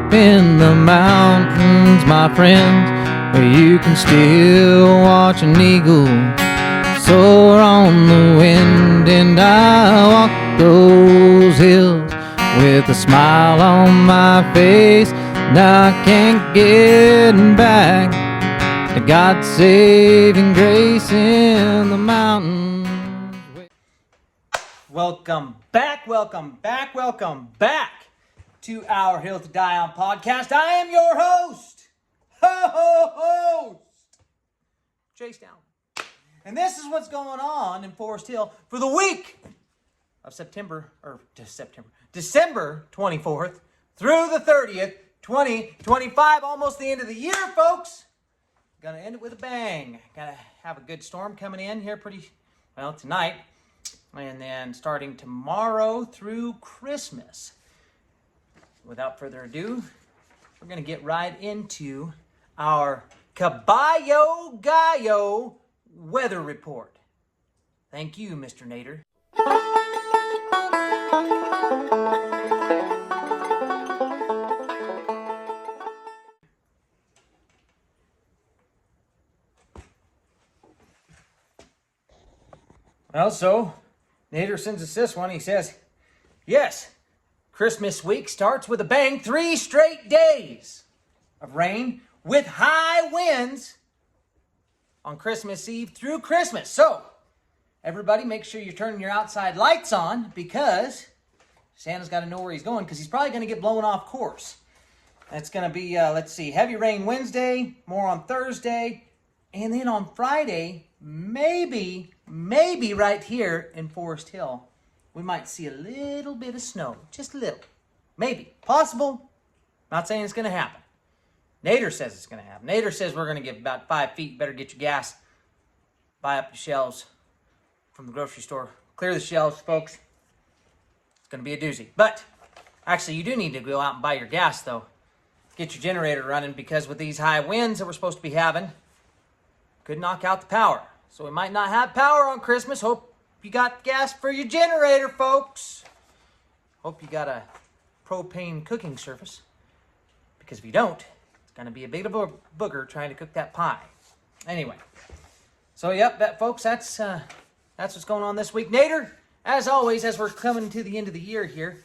up in the mountains, my friends, where you can still watch an eagle soar on the wind. And I walk those hills with a smile on my face, and I can't get back to God's saving grace in the mountains. Welcome back to our Hill to Die On podcast. I am your host, Chase Down. And this is what's going on in Forest Hill for the week of December 24th through the 30th, 2025. Almost the end of the year, folks. Gonna end it with a bang. Gotta have a good storm coming in here tonight. And then starting tomorrow through Christmas. Without further ado, we're going to get right into our Caballo Gallo weather report. Thank you, Mr. Nader. Well, so Nader sends us this one. He says, yes, Christmas week starts with a bang. 3 straight days of rain with high winds on Christmas Eve through Christmas. So, everybody make sure you're turning your outside lights on because Santa's got to know where he's going because he's probably going to get blown off course. That's going to be, heavy rain Wednesday, more on Thursday, and then on Friday, maybe right here in Forest Hill, we might see a little bit of snow. Just a little. Maybe. Possible. Not saying it's going to happen. Nader says it's going to happen. Nader says we're going to get about 5 feet. Better get your gas. Buy up your shelves from the grocery store. Clear the shelves, folks. It's going to be a doozy. But, actually, you do need to go out and buy your gas, though. Get your generator running because with these high winds that we're supposed to be having, could knock out the power. So we might not have power on Christmas. Hope you got gas for your generator, folks. Hope you got a propane cooking surface. Because if you don't, it's going to be a bit of a booger trying to cook that pie. Anyway. So, folks, that's what's going on this week. Nader, as always, as we're coming to the end of the year here,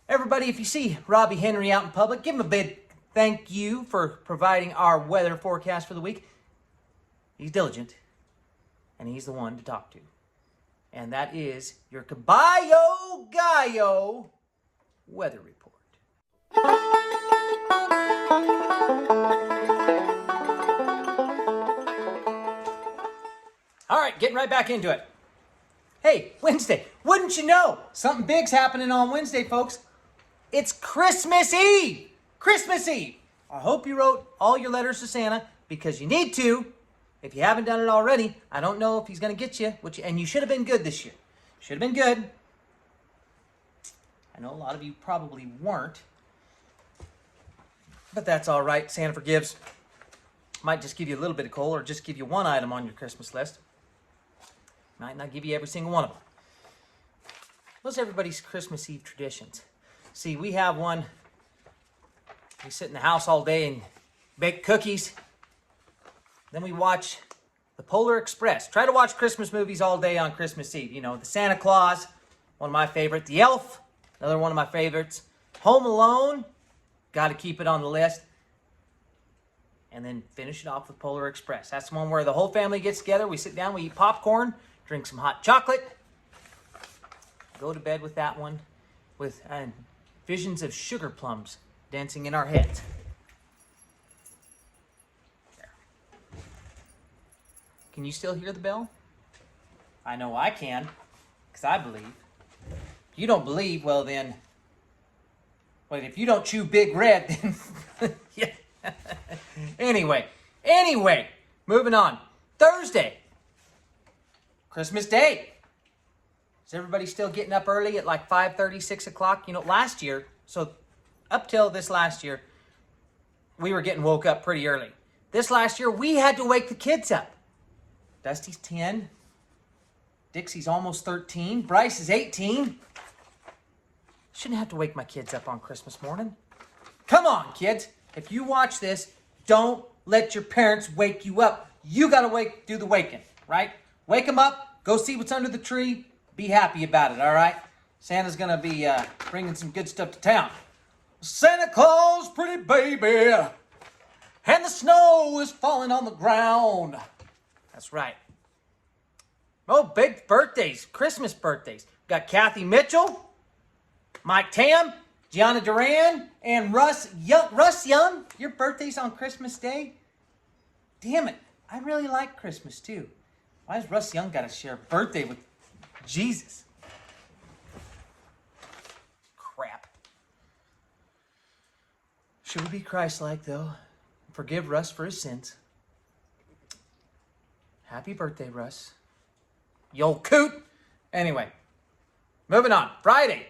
everybody, if you see Robbie Henry out in public, give him a big thank you for providing our weather forecast for the week. He's diligent. And he's the one to talk to. And that is your Caballo Gallo weather report. All right, getting right back into it. Hey, Wednesday. Wouldn't you know? Something big's happening on Wednesday, folks. It's Christmas Eve. Christmas Eve. I hope you wrote all your letters to Santa because you need to. If you haven't done it already, I don't know if he's going to get you. And you should have been good this year. Should have been good. I know a lot of you probably weren't. But that's all right. Santa forgives. Might just give you a little bit of coal or just give you one item on your Christmas list. Might not give you every single one of them. What's everybody's Christmas Eve traditions? See, we have one. We sit in the house all day and bake cookies. Then we watch the Polar Express. Try to watch Christmas movies all day on Christmas Eve. You know, the Santa Claus, one of my favorites. The Elf, another one of my favorites. Home Alone, got to keep it on the list. And then finish it off with Polar Express. That's the one where the whole family gets together. We sit down, we eat popcorn, drink some hot chocolate. Go to bed with that one with visions of sugar plums dancing in our heads. Can you still hear the bell? I know I can, because I believe. If you don't believe, well then, wait, if you don't chew Big Red, then, yeah. Anyway, moving on. Thursday, Christmas Day. Is everybody still getting up early at like 5:30, 6 o'clock? You know, last year, so up till this last year, we were getting woke up pretty early. This last year, we had to wake the kids up. Dusty's 10. Dixie's almost 13. Bryce is 18. Shouldn't have to wake my kids up on Christmas morning. Come on, kids. If you watch this, don't let your parents wake you up. You got to do the waking, right? Wake them up. Go see what's under the tree. Be happy about it, all right? Santa's going to be bringing some good stuff to town. Santa Claus, pretty baby, and the snow is falling on the ground. That's right. Oh, big birthdays, Christmas birthdays. We've got Kathy Mitchell, Mike Tam, Gianna Duran, and Russ Young. Russ Young, your birthday's on Christmas Day? Damn it, I really like Christmas too. Why has Russ Young got to share a birthday with Jesus? Crap. Should we be Christ-like though? Forgive Russ for his sins. Happy birthday, Russ. You old coot. Anyway, moving on. Friday.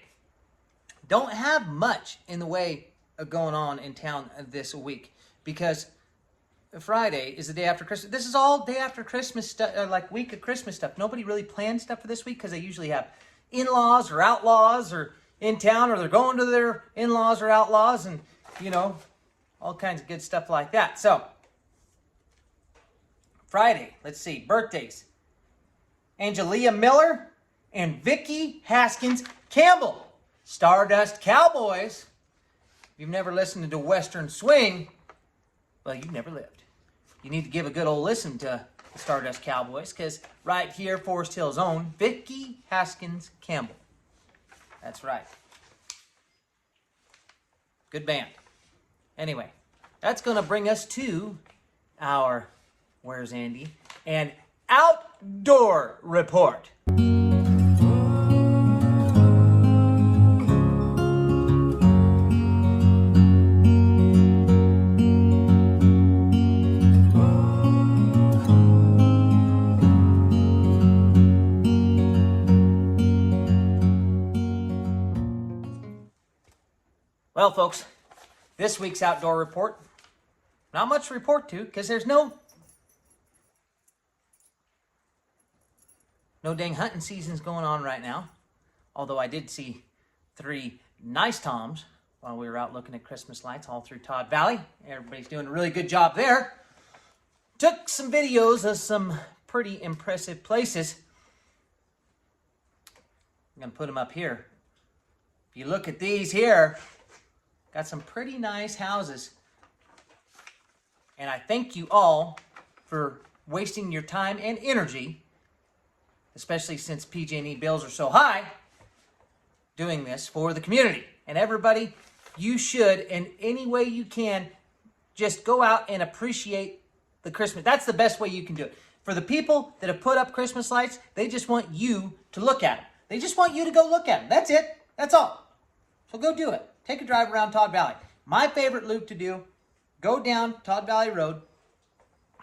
Don't have much in the way of going on in town this week because Friday is the day after Christmas. This is all day after Christmas stuff, like week of Christmas stuff. Nobody really plans stuff for this week because they usually have in-laws or outlaws or in town, or they're going to their in-laws or outlaws, and you know, all kinds of good stuff like that. So Friday, let's see, birthdays. Angelia Miller and Vicky Haskins Campbell. Stardust Cowboys. If you've never listened to Western Swing, well, you've never lived. You need to give a good old listen to the Stardust Cowboys, because right here, Forest Hill's own Vicky Haskins Campbell. That's right. Good band. Anyway, that's going to bring us to our, where's Andy? An outdoor report. Well, folks, this week's outdoor report, not much to report to because there's no dang hunting season's going on right now. Although I did see 3 nice toms while we were out looking at Christmas lights all through Todd Valley. Everybody's doing a really good job there. Took some videos of some pretty impressive places. I'm going to put them up here. If you look at these here, got some pretty nice houses. And I thank you all for wasting your time and energy, especially since PG&E bills are so high, doing this for the community. And everybody, you should, in any way you can, just go out and appreciate the Christmas. That's the best way you can do it. For the people that have put up Christmas lights, they just want you to look at them. They just want you to go look at them. That's it. That's all. So go do it. Take a drive around Todd Valley. My favorite loop to do, go down Todd Valley Road,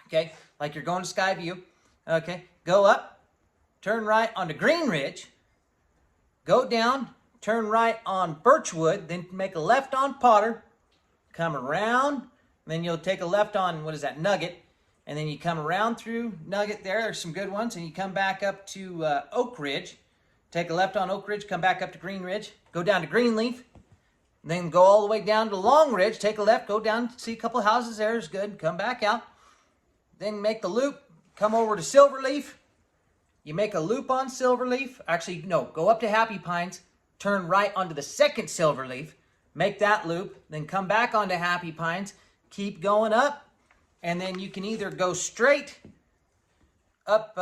okay, like you're going to Skyview, okay, go up, turn right onto Green Ridge, go down, turn right on Birchwood, then make a left on Potter, come around, then you'll take a left on, what is that, Nugget, and then you come around through Nugget there, there's some good ones, and you come back up to Oak Ridge, take a left on Oak Ridge, come back up to Green Ridge, go down to Greenleaf, then go all the way down to Long Ridge, take a left, go down, see a couple houses there, is good, come back out. Then make the loop, come over to Silverleaf. You make a loop on Silverleaf. Actually, no, go up to Happy Pines, turn right onto the second Silverleaf, make that loop, then come back onto Happy Pines, keep going up, and then you can either go straight up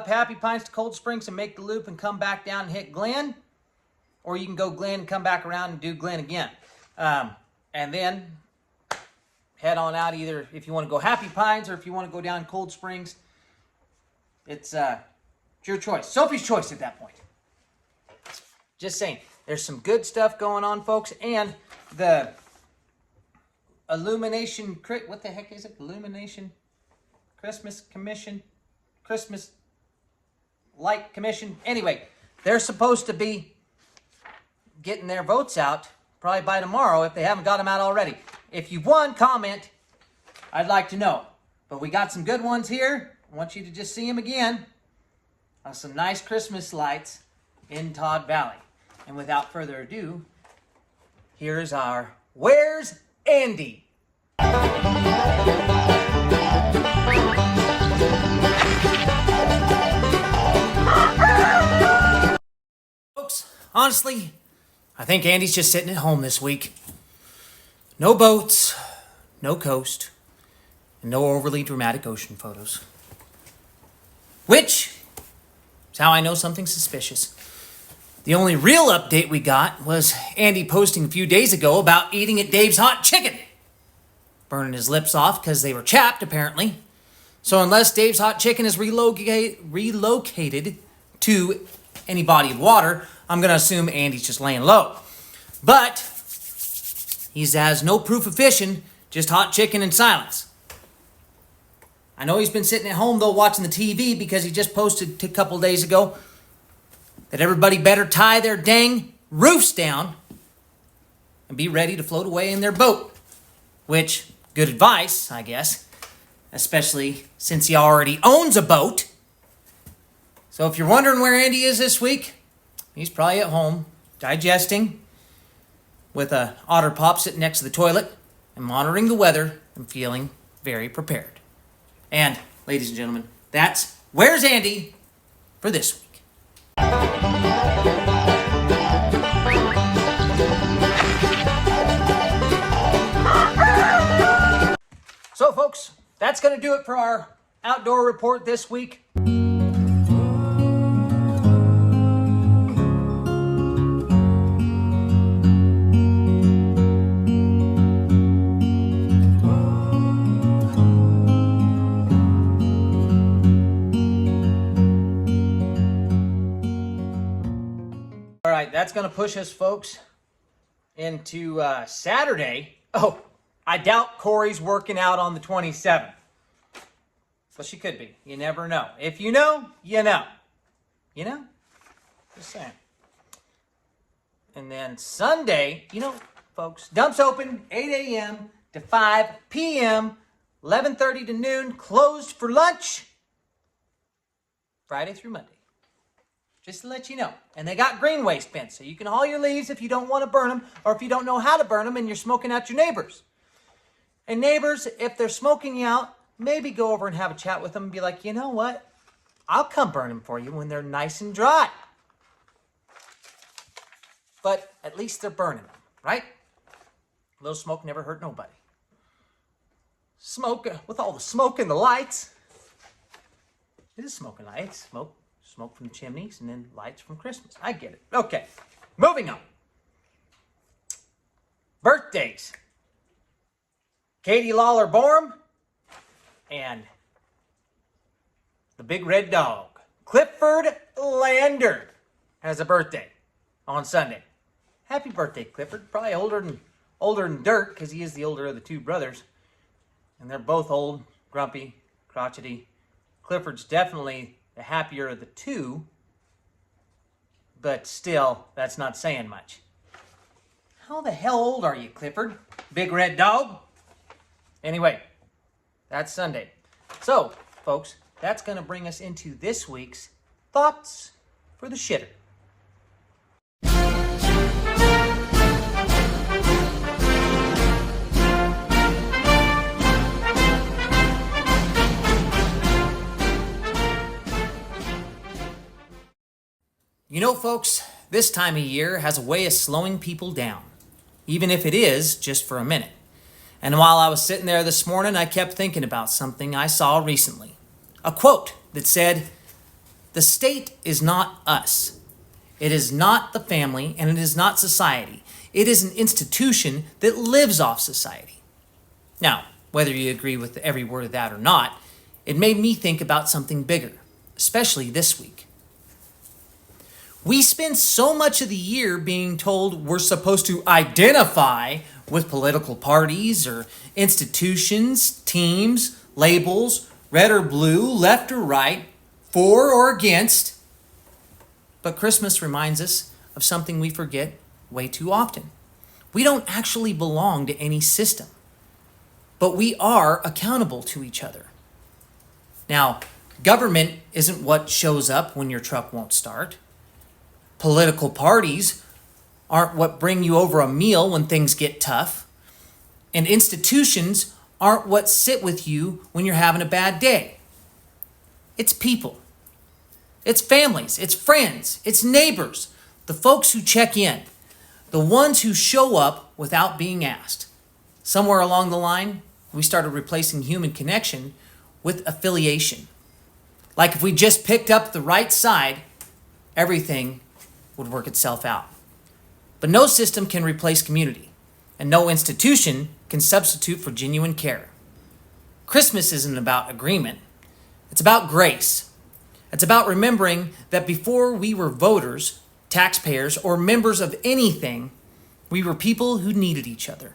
Happy Pines to Cold Springs and make the loop and come back down and hit Glen, or you can go Glen and come back around and do Glen again. And then head on out either if you want to go Happy Pines or if you want to go down Cold Springs. It's your choice. Sophie's choice at that point. Just saying. There's some good stuff going on, folks. And the Illumination, what the heck is it? Illumination Christmas Commission? Christmas Light Commission? Anyway, they're supposed to be getting their votes out probably by tomorrow if they haven't got them out already. If you've won, comment. I'd like to know. But we got some good ones here. I want you to just see them again. Some nice Christmas lights in Todd Valley. And without further ado, here's our Where's Andy. Folks, honestly, I think Andy's just sitting at home this week. No boats, no coast, and no overly dramatic ocean photos. Which is how I know something's suspicious. The only real update we got was Andy posting a few days ago about eating at Dave's Hot Chicken. Burning his lips off because they were chapped, apparently. So unless Dave's Hot Chicken is relocated to any body of water, I'm going to assume Andy's just laying low. But he has no proof of fishing, just hot chicken and silence. I know he's been sitting at home, though, watching the TV because he just posted a couple days ago that everybody better tie their dang roofs down and be ready to float away in their boat. Which, good advice, I guess, especially since he already owns a boat. So if you're wondering where Andy is this week, he's probably at home, digesting, with a Otter Pop sitting next to the toilet, and monitoring the weather and feeling very prepared. And, ladies and gentlemen, that's Where's Andy for this week. So, folks, that's going to do it for our outdoor report this week. All right, that's going to push us, folks, into Saturday. Oh, I doubt Corey's working out on the 27th. But she could be. You never know. If you know, you know. You know? Just saying. And then Sunday, folks, dumps open 8 a.m. to 5 p.m., 11:30 to noon, closed for lunch, Friday through Monday. Just to let you know. And they got green waste bins, so you can haul your leaves if you don't want to burn them, or if you don't know how to burn them and you're smoking out your neighbors. And neighbors, if they're smoking you out, maybe go over and have a chat with them and be like, you know what? I'll come burn them for you when they're nice and dry. But at least they're burning them, right? A little smoke never hurt nobody. Smoke, with all the smoke and the lights. It is smoke and lights. Smoke from chimneys and then lights from Christmas. I get it. Okay, moving on. Birthdays. Katie Lawler-Borum and the big red dog, Clifford Lander, has a birthday on Sunday. Happy birthday, Clifford. Probably older than Dirk, because he is the older of the two brothers. And they're both old, grumpy, crotchety. Clifford's definitely the happier of the two, but still, that's not saying much. How the hell old are you, Clifford? Big red dog? Anyway, that's Sunday. So, folks, that's going to bring us into this week's Thoughts for the Shitter. You know, folks, this time of year has a way of slowing people down, even if it is just for a minute. And while I was sitting there this morning, I kept thinking about something I saw recently. A quote that said, "The state is not us. It is not the family, and it is not society. It is an institution that lives off society." Now, whether you agree with every word of that or not, it made me think about something bigger, especially this week. We spend so much of the year being told we're supposed to identify with political parties or institutions, teams, labels, red or blue, left or right, for or against. But Christmas reminds us of something we forget way too often. We don't actually belong to any system, but we are accountable to each other. Now, government isn't what shows up when your truck won't start. Political parties aren't what bring you over a meal when things get tough. And institutions aren't what sit with you when you're having a bad day. It's people. It's families. It's friends. It's neighbors. The folks who check in. The ones who show up without being asked. Somewhere along the line, we started replacing human connection with affiliation. Like if we just picked up the right side, everything would work itself out. But no system can replace community, and no institution can substitute for genuine care. Christmas isn't about agreement. It's about grace. It's about remembering that before we were voters, taxpayers, or members of anything, we were people who needed each other.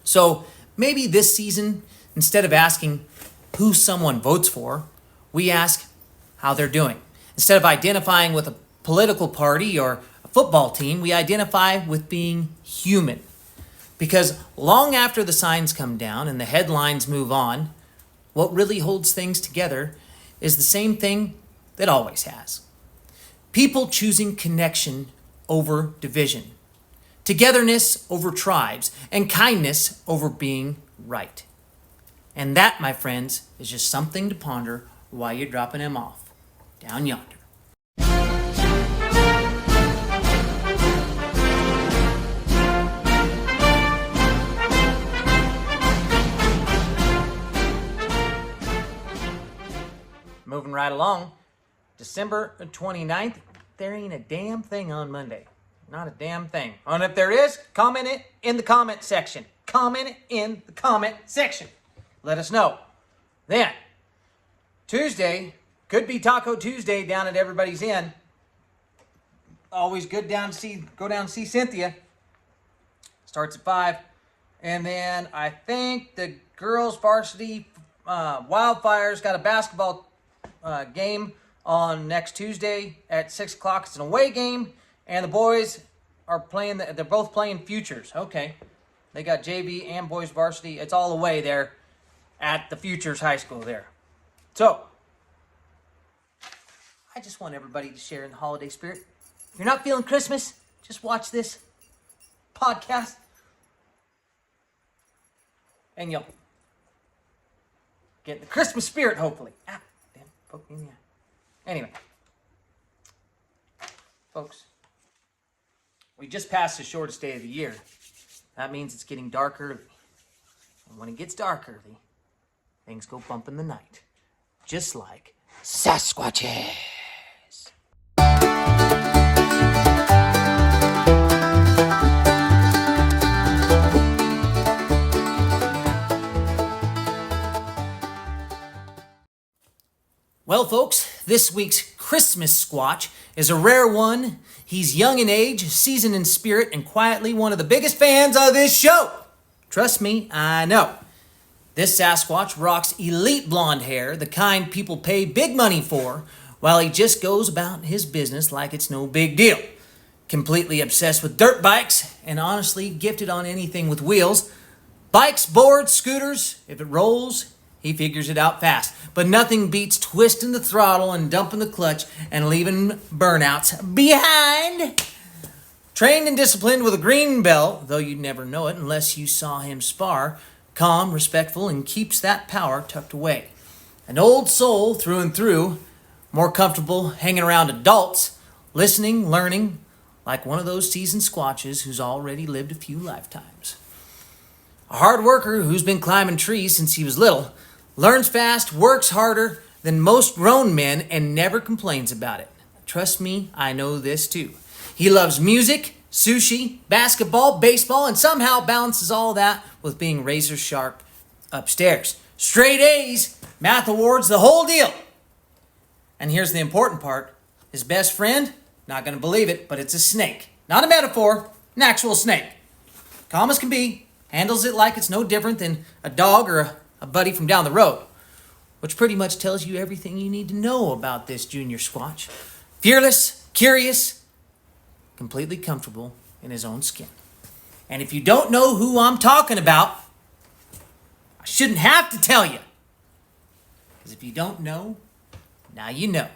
So maybe this season, instead of asking who someone votes for, we ask how they're doing. Instead of identifying with a political party or a football team, we identify with being human. Because long after the signs come down and the headlines move on, what really holds things together is the same thing that always has. People choosing connection over division, togetherness over tribes, and kindness over being right. And that, my friends, is just something to ponder while you're dropping them off down yonder. Moving right along, December 29th, there ain't a damn thing on Monday. Not a damn thing. And if there is, comment it in the comment section. Comment it in the comment section. Let us know. Then, Tuesday, could be Taco Tuesday down at Everybody's Inn. Always good go down and see Cynthia. Starts at 5. And then I think the girls varsity Wildfires got a basketball game on next Tuesday at 6 o'clock. It's an away game, and the boys are playing. They're both playing Futures. Okay, they got JV and boys varsity. It's all away there at the Futures High School there. So I just want everybody to share in the holiday spirit. If you're not feeling Christmas, just watch this podcast, and you'll get in the Christmas spirit. Hopefully. Poke me in the eye. Anyway, folks, we just passed the shortest day of the year. That means it's getting dark early. And when it gets dark early, things go bump in the night. Just like Sasquatches. Well, folks, this week's Christmas Squatch is a rare one. He's young in age, seasoned in spirit, and quietly one of the biggest fans of this show. Trust me, I know. This Sasquatch rocks elite blonde hair, the kind people pay big money for, while he just goes about his business like it's no big deal. Completely obsessed with dirt bikes, and honestly gifted on anything with wheels. Bikes, boards, scooters, if it rolls, he figures it out fast. But nothing beats twisting the throttle and dumping the clutch and leaving burnouts behind. Trained and disciplined with a green belt, though you'd never know it unless you saw him spar. Calm, respectful, and keeps that power tucked away. An old soul through and through. More comfortable hanging around adults, listening, learning, like one of those seasoned squatches who's already lived a few lifetimes. A hard worker who's been climbing trees since he was little. Learns fast, works harder than most grown men, and never complains about it. Trust me, I know this too. He loves music, sushi, basketball, baseball, and somehow balances all that with being razor sharp upstairs. Straight A's, math awards, the whole deal. And here's the important part. His best friend, not going to believe it, but it's a snake. Not a metaphor, an actual snake. Calm as can be, handles it like it's no different than a dog or a buddy from down the road, which pretty much tells you everything you need to know about this junior squatch. Fearless, curious, completely comfortable in his own skin. And if you don't know who I'm talking about, I shouldn't have to tell you. Because if you don't know, now you know.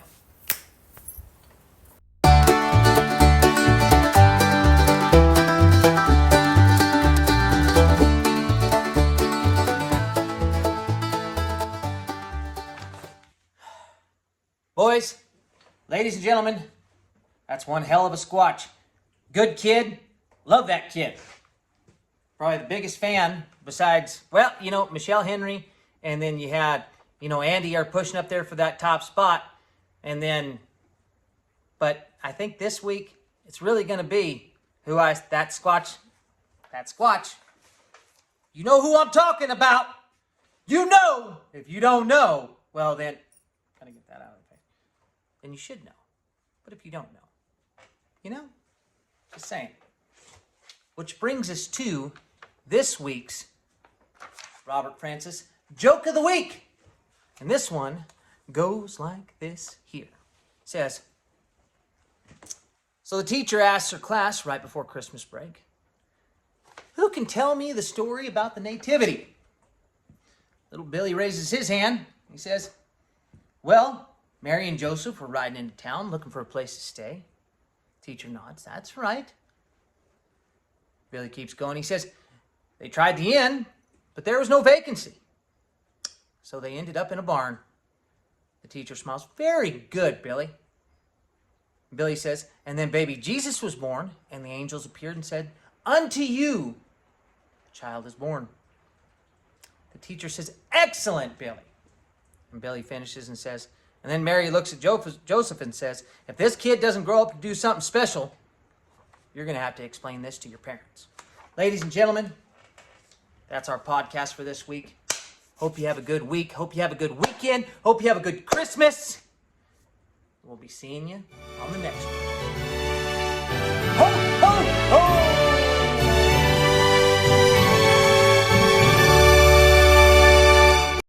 Boys, ladies and gentlemen, that's one hell of a Squatch. Good kid. Love that kid. Probably the biggest fan besides, well, Michelle Henry. And then you had, Andy are pushing up there for that top spot. But I think this week it's really going to be that Squatch. You know who I'm talking about. You know. If you don't know, well then, gotta get that out of the face. Then you should know. But if you don't know, just saying. Which brings us to this week's Robert Francis Joke of the Week. And this one goes like this here. It says, so the teacher asks her class right before Christmas break, who can tell me the story about the nativity? Little Billy raises his hand. He says, well, Mary and Joseph were riding into town looking for a place to stay. Teacher nods. That's right. Billy keeps going. He says, they tried the inn, but there was no vacancy. So they ended up in a barn. The teacher smiles. Very good, Billy. Billy says, and then baby Jesus was born, and the angels appeared and said, unto you a child is born. The teacher says, excellent, Billy. And Billy finishes and says, and then Mary looks at Joseph and says, if this kid doesn't grow up to do something special, you're going to have to explain this to your parents. Ladies and gentlemen, that's our podcast for this week. Hope you have a good week. Hope you have a good weekend. Hope you have a good Christmas. We'll be seeing you on the next one.